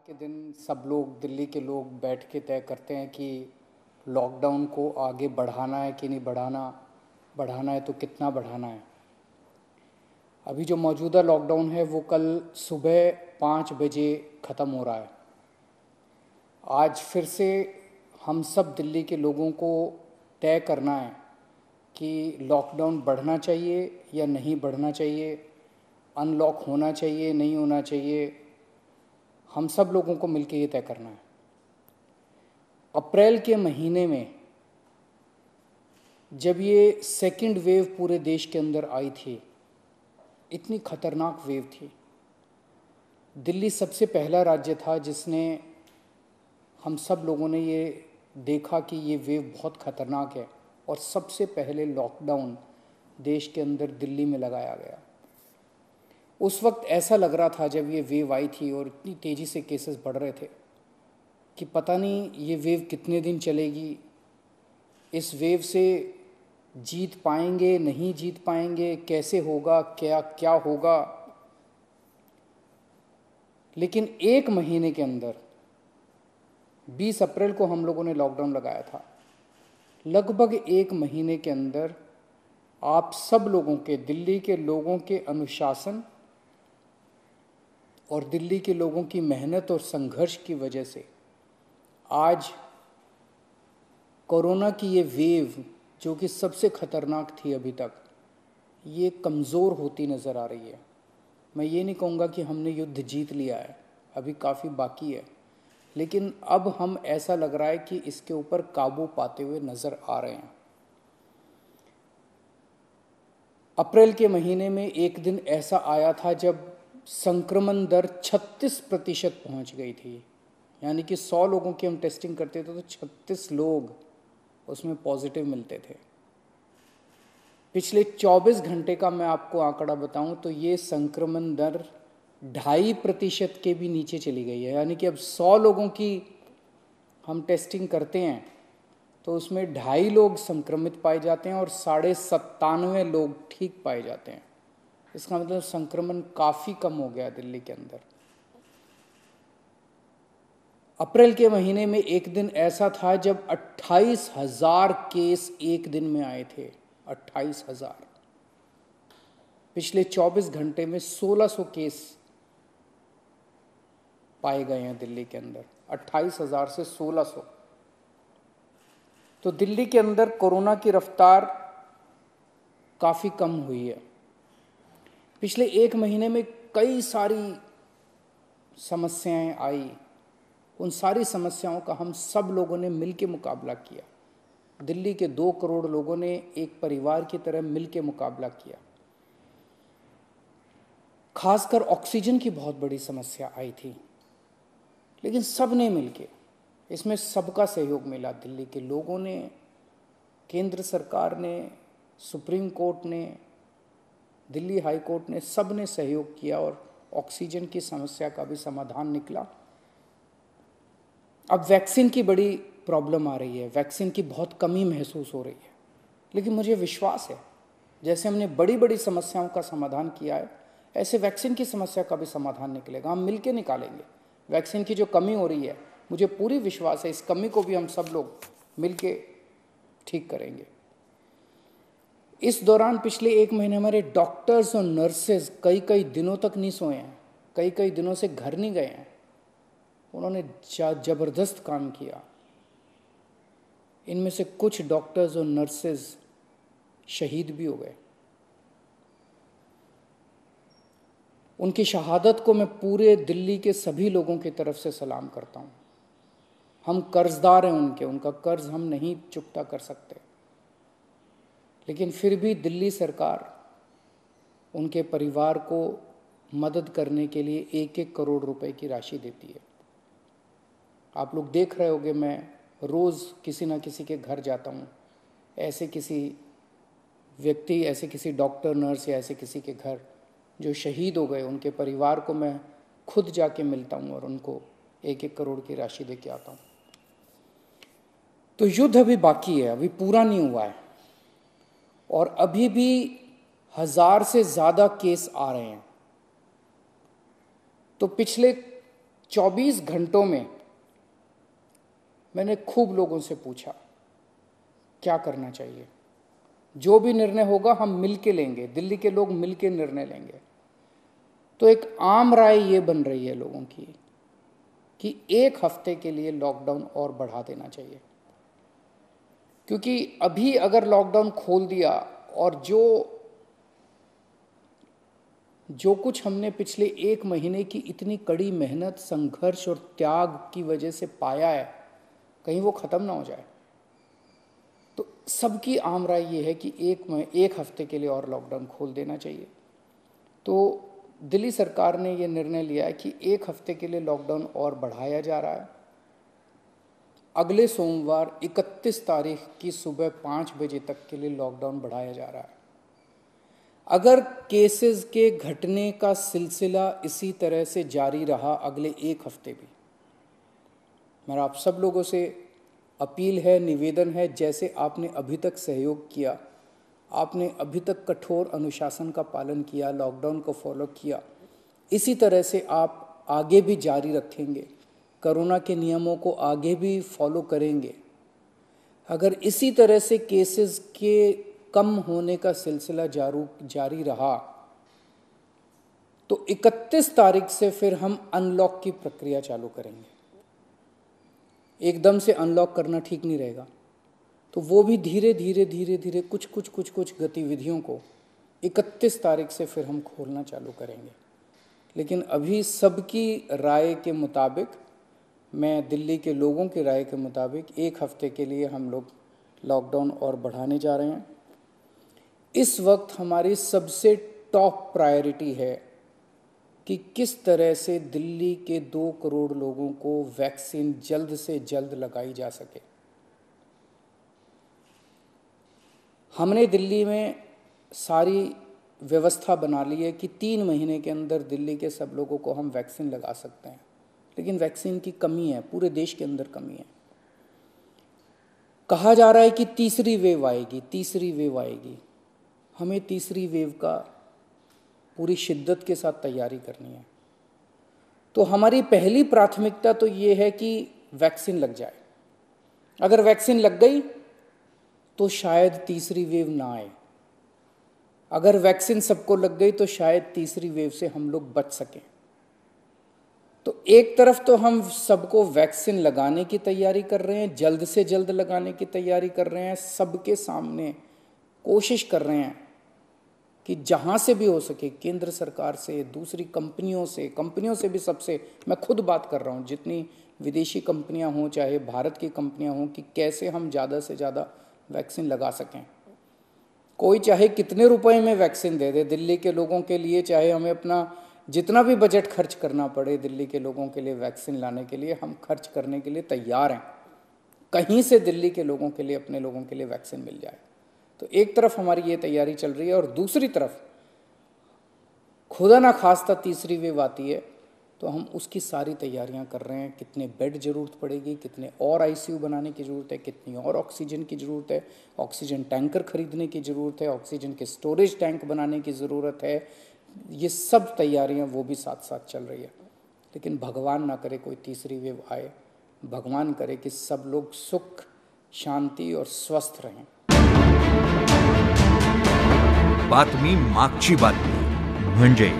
के दिन सब लोग, दिल्ली के लोग बैठ के तय करते हैं कि लॉकडाउन को आगे बढ़ाना है कि नहीं बढ़ाना, बढ़ाना है तो कितना बढ़ाना है। अभी जो मौजूदा लॉकडाउन है वो कल सुबह 5 बजे ख़त्म हो रहा है। आज फिर से हम सब दिल्ली के लोगों को तय करना है कि लॉकडाउन बढ़ना चाहिए या नहीं बढ़ना चाहिए, अनलॉक होना चाहिए नहीं होना चाहिए। हम सब लोगों को मिलकर ये तय करना है। अप्रैल के महीने में जब ये सेकंड वेव पूरे देश के अंदर आई थी, इतनी खतरनाक वेव थी। दिल्ली सबसे पहला राज्य था जिसने, हम सब लोगों ने ये देखा कि ये वेव बहुत खतरनाक है और सबसे पहले लॉकडाउन देश के अंदर दिल्ली में लगाया गया। उस वक्त ऐसा लग रहा था जब ये वेव आई थी और इतनी तेज़ी से केसेस बढ़ रहे थे कि पता नहीं ये वेव कितने दिन चलेगी, इस वेव से जीत पाएंगे नहीं जीत पाएंगे, कैसे होगा, क्या क्या होगा। लेकिन एक महीने के अंदर 20 अप्रैल को हम लोगों ने लॉकडाउन लगाया था। लगभग एक महीने के अंदर आप सब लोगों के, दिल्ली के लोगों के अनुशासन और दिल्ली के लोगों की मेहनत और संघर्ष की वजह से आज कोरोना की ये वेव, जो कि सबसे खतरनाक थी अभी तक, ये कमज़ोर होती नज़र आ रही है। मैं ये नहीं कहूँगा कि हमने युद्ध जीत लिया है, अभी काफ़ी बाकी है, लेकिन अब हम, ऐसा लग रहा है कि इसके ऊपर काबू पाते हुए नज़र आ रहे हैं। अप्रैल के महीने में एक दिन ऐसा आया था जब संक्रमण दर 36% पहुँच गई थी। यानी कि 100 लोगों की हम टेस्टिंग करते थे तो 36 लोग उसमें पॉजिटिव मिलते थे। पिछले 24 घंटे का मैं आपको आंकड़ा बताऊं तो ये संक्रमण दर 2.5% के भी नीचे चली गई है। यानी कि अब 100 लोगों की हम टेस्टिंग करते हैं तो उसमें 2.5 लोग संक्रमित पाए जाते हैं और 97.5 लोग ठीक पाए जाते हैं। इसका मतलब संक्रमण काफ़ी कम हो गया दिल्ली के अंदर। अप्रैल के महीने में एक दिन ऐसा था जब 28,000 केस एक दिन में आए थे। 28,000। पिछले 24 घंटे में 1600 केस पाए गए हैं दिल्ली के अंदर। 28,000 से 1600। तो दिल्ली के अंदर कोरोना की रफ्तार काफ़ी कम हुई है। पिछले एक महीने में कई सारी समस्याएं आई, उन सारी समस्याओं का हम सब लोगों ने मिलकर मुकाबला किया। दिल्ली के 2 करोड़ लोगों ने एक परिवार की तरह मिलकर मुकाबला किया। खासकर ऑक्सीजन की बहुत बड़ी समस्या आई थी, लेकिन सब ने मिलकर, इसमें सबका सहयोग मिला। दिल्ली के लोगों ने, केंद्र सरकार ने, सुप्रीम कोर्ट ने, दिल्ली हाई कोर्ट ने, सब ने सहयोग किया और ऑक्सीजन की समस्या का भी समाधान निकला। अब वैक्सीन की बड़ी प्रॉब्लम आ रही है, वैक्सीन की बहुत कमी महसूस हो रही है, लेकिन मुझे विश्वास है जैसे हमने बड़ी बड़ी समस्याओं का समाधान किया है, ऐसे वैक्सीन की समस्या का भी समाधान निकलेगा। हम मिलकर निकालेंगे वैक्सीन की जो कमी हो रही है। मुझे पूरी विश्वास है इस कमी को भी हम सब लोग मिलकर ठीक करेंगे। इस दौरान पिछले एक महीने हमारे डॉक्टर्स और नर्सेज कई दिनों तक नहीं सोए हैं, कई दिनों से घर नहीं गए हैं। उन्होंने जबरदस्त काम किया। इनमें से कुछ डॉक्टर्स और नर्सेज शहीद भी हो गए। उनकी शहादत को मैं पूरे दिल्ली के सभी लोगों की तरफ से सलाम करता हूँ। हम कर्जदार हैं उनके, उनका कर्ज हम नहीं चुकता कर सकते, लेकिन फिर भी दिल्ली सरकार उनके परिवार को मदद करने के लिए 1-1 करोड़ रुपए की राशि देती है। आप लोग देख रहे होंगे, मैं रोज़ किसी ना किसी के घर जाता हूँ, ऐसे किसी व्यक्ति, ऐसे किसी डॉक्टर, नर्स या ऐसे किसी के घर जो शहीद हो गए, उनके परिवार को मैं खुद जाके मिलता हूँ और उनको 1-1 करोड़ की राशि दे के आता हूँ। तो युद्ध अभी बाकी है, अभी पूरा नहीं हुआ है और अभी भी 1000 से ज़्यादा केस आ रहे हैं। तो पिछले 24 घंटों में मैंने खूब लोगों से पूछा क्या करना चाहिए। जो भी निर्णय होगा हम मिल के लेंगे, दिल्ली के लोग मिल के निर्णय लेंगे। तो एक आम राय ये बन रही है लोगों की कि 1 हफ्ते के लिए लॉकडाउन और बढ़ा देना चाहिए, क्योंकि अभी अगर लॉकडाउन खोल दिया और जो कुछ हमने पिछले 1 महीने की इतनी कड़ी मेहनत, संघर्ष और त्याग की वजह से पाया है, कहीं वो ख़त्म ना हो जाए। तो सबकी आम राय ये है कि 1 हफ्ते के लिए और लॉकडाउन खोल देना चाहिए। तो दिल्ली सरकार ने ये निर्णय लिया है कि 1 हफ्ते के लिए लॉकडाउन और बढ़ाया जा रहा है। अगले सोमवार 31 तारीख की सुबह 5 बजे तक के लिए लॉकडाउन बढ़ाया जा रहा है। अगर केसेस के घटने का सिलसिला इसी तरह से जारी रहा अगले 1 हफ्ते भी, मेरा आप सब लोगों से अपील है, निवेदन है, जैसे आपने अभी तक सहयोग किया, आपने अभी तक कठोर अनुशासन का पालन किया, लॉकडाउन को फॉलो किया, इसी तरह से आप आगे भी जारी रखेंगे, कोरोना के नियमों को आगे भी फॉलो करेंगे। अगर इसी तरह से केसेस के कम होने का सिलसिला जारी रहा तो 31 तारीख से फिर हम अनलॉक की प्रक्रिया चालू करेंगे। एकदम से अनलॉक करना ठीक नहीं रहेगा, तो वो भी धीरे धीरे कुछ गतिविधियों को 31 तारीख से फिर हम खोलना चालू करेंगे। लेकिन अभी सबकी राय के मुताबिक, मैं दिल्ली के लोगों की राय के मुताबिक 1 हफ्ते के लिए हम लोग लॉकडाउन और बढ़ाने जा रहे हैं। इस वक्त हमारी सबसे टॉप प्रायोरिटी है कि किस तरह से दिल्ली के 2 करोड़ लोगों को वैक्सीन जल्द से जल्द लगाई जा सके। हमने दिल्ली में सारी व्यवस्था बना ली है कि 3 महीने के अंदर दिल्ली के सब लोगों को हम वैक्सीन लगा सकते हैं, लेकिन वैक्सीन की कमी है, पूरे देश के अंदर कमी है। कहा जा रहा है कि तीसरी वेव आएगी। हमें तीसरी वेव का पूरी शिद्दत के साथ तैयारी करनी है। तो हमारी पहली प्राथमिकता तो ये है कि वैक्सीन लग जाए। अगर वैक्सीन लग गई तो शायद तीसरी वेव ना आए। अगर वैक्सीन सबको लग गई तो शायद तीसरी वेव से हम लोग बच सकें। तो एक तरफ तो हम सबको वैक्सीन लगाने की तैयारी कर रहे हैं, जल्द से जल्द लगाने की तैयारी कर रहे हैं, सबके सामने कोशिश कर रहे हैं कि जहाँ से भी हो सके, केंद्र सरकार से, दूसरी कंपनियों से भी, सबसे मैं खुद बात कर रहा हूँ, जितनी विदेशी कंपनियाँ हों चाहे भारत की कंपनियाँ हों, कि कैसे हम ज़्यादा से ज़्यादा वैक्सीन लगा सकें। कोई चाहे कितने रुपए में वैक्सीन दे दे दिल्ली के लोगों के लिए, चाहे हमें अपना जितना भी बजट खर्च करना पड़े दिल्ली के लोगों के लिए वैक्सीन लाने के लिए, हम खर्च करने के लिए तैयार हैं। कहीं से दिल्ली के लोगों के लिए, अपने लोगों के लिए वैक्सीन मिल जाए। तो एक तरफ हमारी ये तैयारी चल रही है और दूसरी तरफ खुदा ना खास्ता तीसरी वेव आती है तो हम उसकी सारी तैयारियां कर रहे हैं। कितने बेड ज़रूरत पड़ेगी, कितने और आईसीयू बनाने की ज़रूरत है, कितनी और ऑक्सीजन की ज़रूरत है, ऑक्सीजन टैंकर खरीदने की ज़रूरत है, ऑक्सीजन के स्टोरेज टैंक बनाने की ज़रूरत है। ये सब तैयारियां वो भी साथ साथ चल रही है। लेकिन भगवान ना करे कोई तीसरी वेव आए, भगवान करे कि सब लोग सुख, शांती और स्वस्थ रहें। बातमी मागची बातमी म्हणजे